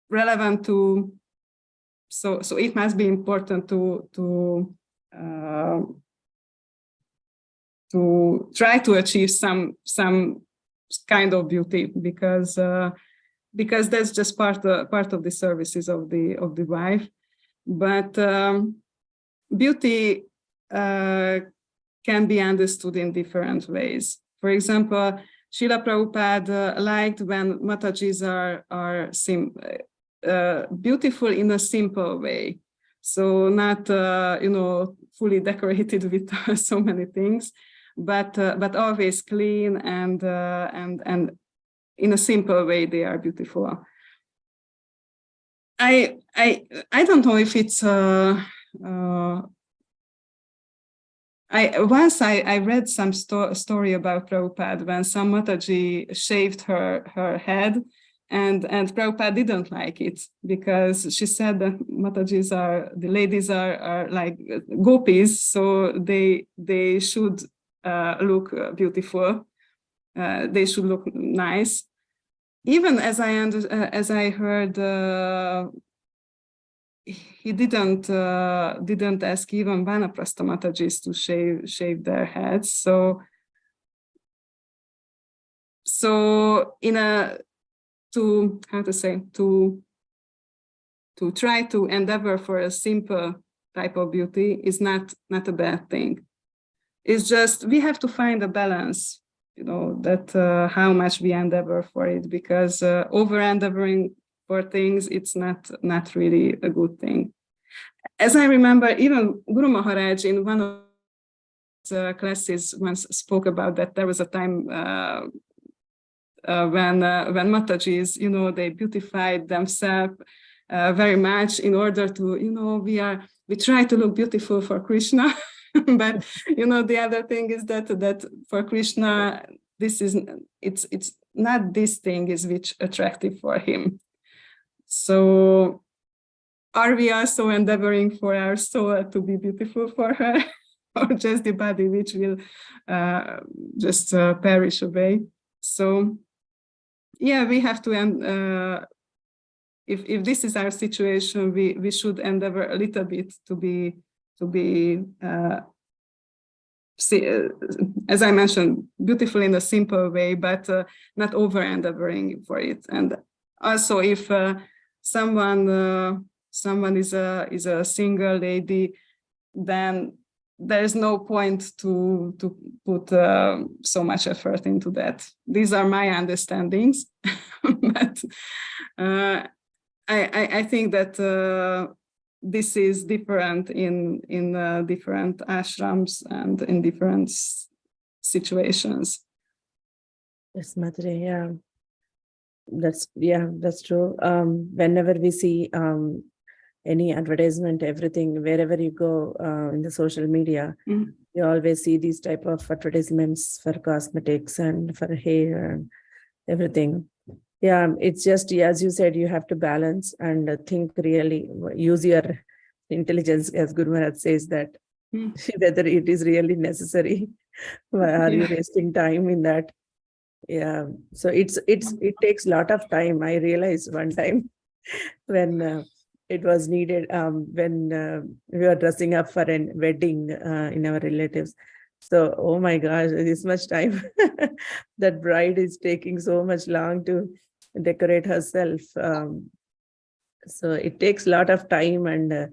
Speaker 2: relevant to. So it must be important to try to achieve some kind of beauty, because that's just part of the services of the wife. But beauty can be understood in different ways. For example, Srila Prabhupada liked when Matajis are beautiful in a simple way. So not, fully decorated with so many things, but always clean and in a simple way they are beautiful. I don't know if it's I read some story about Prabhupada when some Mataji shaved her head, and Prabhupada didn't like it because she said that the ladies are like gopis, so they should look beautiful, they should look nice. Even as I heard, he didn't ask even Vanaprastha Matajis to shave their heads. So to try to endeavor for a simple type of beauty is not a bad thing. It's just we have to find a balance, that how much we endeavor for it, because over endeavoring for things, it's not really a good thing. As I remember, even Guru Maharaj in one of the classes once spoke about that there was a time when Matajis, they beautified themselves very much in order to, we try to look beautiful for Krishna. But the other thing is that for Krishna, it's not this thing is which attractive for him. So are we also endeavoring for our soul to be beautiful for her, or just the body which will just perish away? So yeah, we have to if this is our situation, we should endeavor a little bit to be as I mentioned, beautiful in a simple way, but not over endeavoring for it. And also, if someone is a single lady, then there is no point to put so much effort into that. These are my understandings, but I think that this is different in different ashrams and in different situations.
Speaker 1: Yes, Madhuri, that's true. Whenever we see any advertisement, everything, wherever you go in the social media, you always see these type of advertisements for cosmetics and for hair and everything. Yeah, it's just, as you said, you have to balance and think really, use your intelligence, as Guru Maharaj says, that whether it is really necessary. Are you wasting time in that? Yeah, so it takes a lot of time. I realized one time when it was needed, when we were dressing up for a wedding in our relatives. So, oh my gosh, this much time that bride is taking so much long to decorate herself. So it takes a lot of time and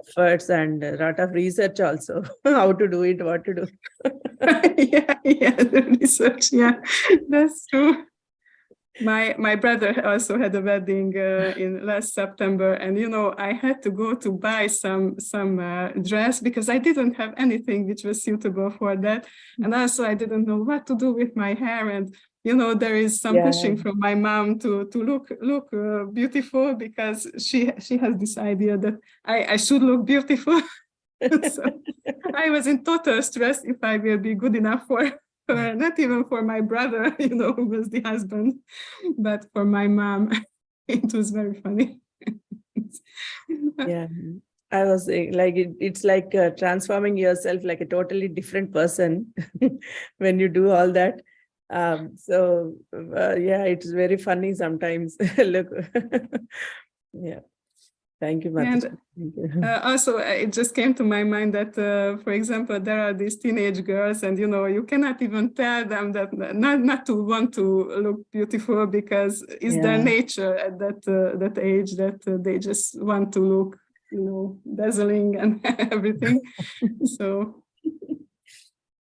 Speaker 1: efforts and a lot of research also, how to do it, what to do.
Speaker 2: The research, that's true. My brother also had a wedding in last September, and I had to go to buy some dress because I didn't have anything which was suitable for that, and also I didn't know what to do with my hair, and there is some pushing from my mom to look beautiful, because she has this idea that I should look beautiful. So I was in total stress if I will be good enough for her, not even for my brother, who was the husband, but for my mom. It was very funny.
Speaker 1: Yeah, I was saying, like it's like transforming yourself like a totally different person when you do all that. So it's very funny sometimes. Look, yeah. Thank you, Mataji.
Speaker 2: Also, it just came to my mind that, for example, there are these teenage girls, and you cannot even tell them that not to want to look beautiful, because it's their nature at that age that they just want to look, dazzling and everything. So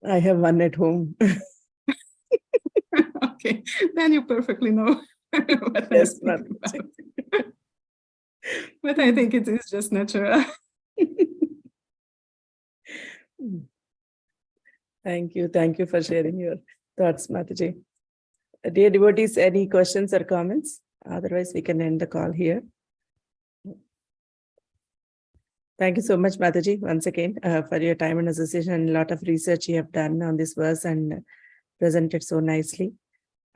Speaker 1: I have one at home.
Speaker 2: Okay, then you perfectly know what I'm speaking about. But I think it is just natural.
Speaker 1: Thank you. Thank you for sharing your thoughts, Mataji. Dear devotees, any questions or comments? Otherwise, we can end the call here. Thank you so much, Mataji, once again, for your time and association and a lot of research you have done on this verse and presented so nicely.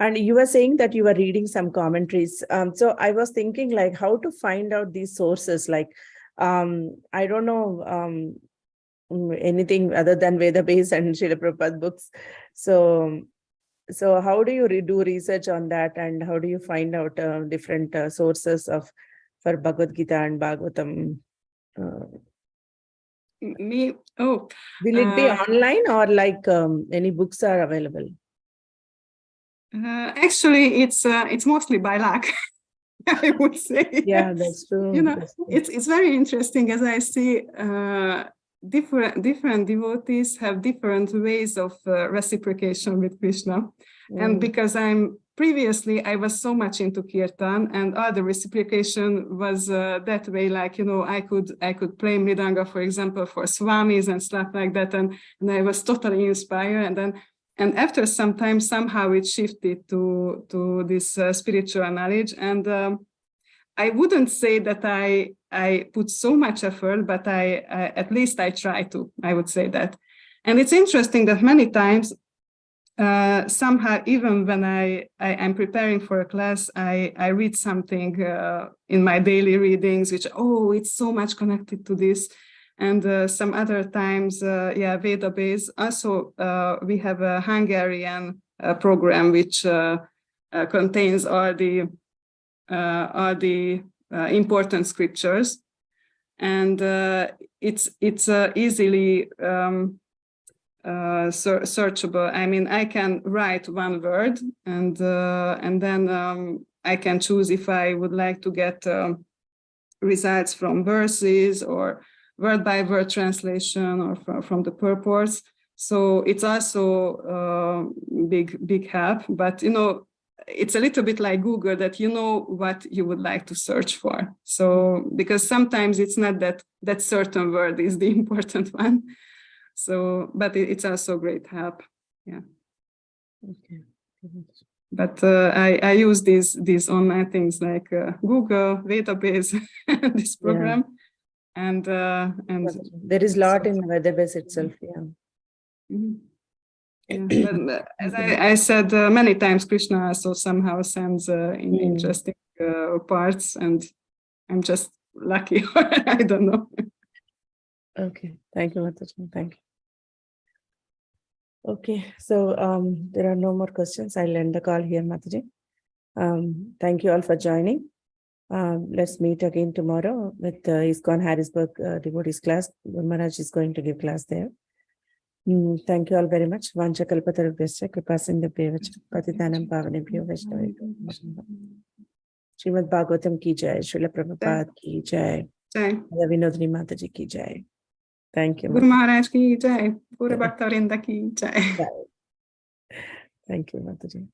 Speaker 1: And you were saying that you were reading some commentaries. So I was thinking like how to find out these sources. Like, I don't know anything other than Veda-based and Srila Prabhupada books. So how do you do research on that, and how do you find out different sources for Bhagavad Gita and Bhagavatam? Will it be online or like any books are available?
Speaker 2: Actually, it's mostly by luck. I would say.
Speaker 1: Yeah, that's true.
Speaker 2: You know, it's very interesting as I see different devotees have different ways of reciprocation with Krishna. And because previously I was so much into kirtan, and all the reciprocation was that way, like, you know, I could play mridanga, for example, for swamis and stuff like that, and I was totally inspired. And after some time, somehow it shifted to this spiritual knowledge. And I wouldn't say that I put so much effort, but I at least I try to, I would say that. And it's interesting that many times, somehow, even when I'm preparing for a class, I read something in my daily readings, which, it's so much connected to this. And some other times, Veda-based. Also, we have a Hungarian program which contains all the important scriptures, and it's easily searchable. I mean, I can write one word, and then I can choose if I would like to get results from verses or word by word translation or from the purports. So it's also big help. But you know, it's a little bit like Google, that you know what you would like to search for. So because sometimes it's not that certain word is the important one. So, but it's also great help. Yeah.
Speaker 1: Okay.
Speaker 2: But I use these online things like Google, database, this program, and
Speaker 1: there is a lot in Veda-base itself. Yeah.
Speaker 2: Mm-hmm. Yeah, but as I said many times, Krishna also somehow sends in interesting parts, and I'm just lucky, or I don't know.
Speaker 1: Okay, thank you, Mataji. Thank you. Okay, so there are no more questions. I'll end the call here, Mataji. Thank you all for joining. Let's meet again tomorrow with ISKCON Harrisburg devotees class. Maharaj is going to give class there. Thank you all very much. Vancha kalpatarubhyascha kripasindhubhyevacha patitanam pavanebhyo vaishnavebhyo. Srimad Bhagavatam ki jai, Srila Prabhupada ki jai, Radha Vinodini Mataji ki jai. Thank you.
Speaker 2: Guru Maharaj ki jai, Pura Bhakta Vrinda ki jai.
Speaker 1: Thank you, Mataji.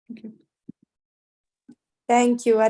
Speaker 2: Thank you.
Speaker 3: Thank you.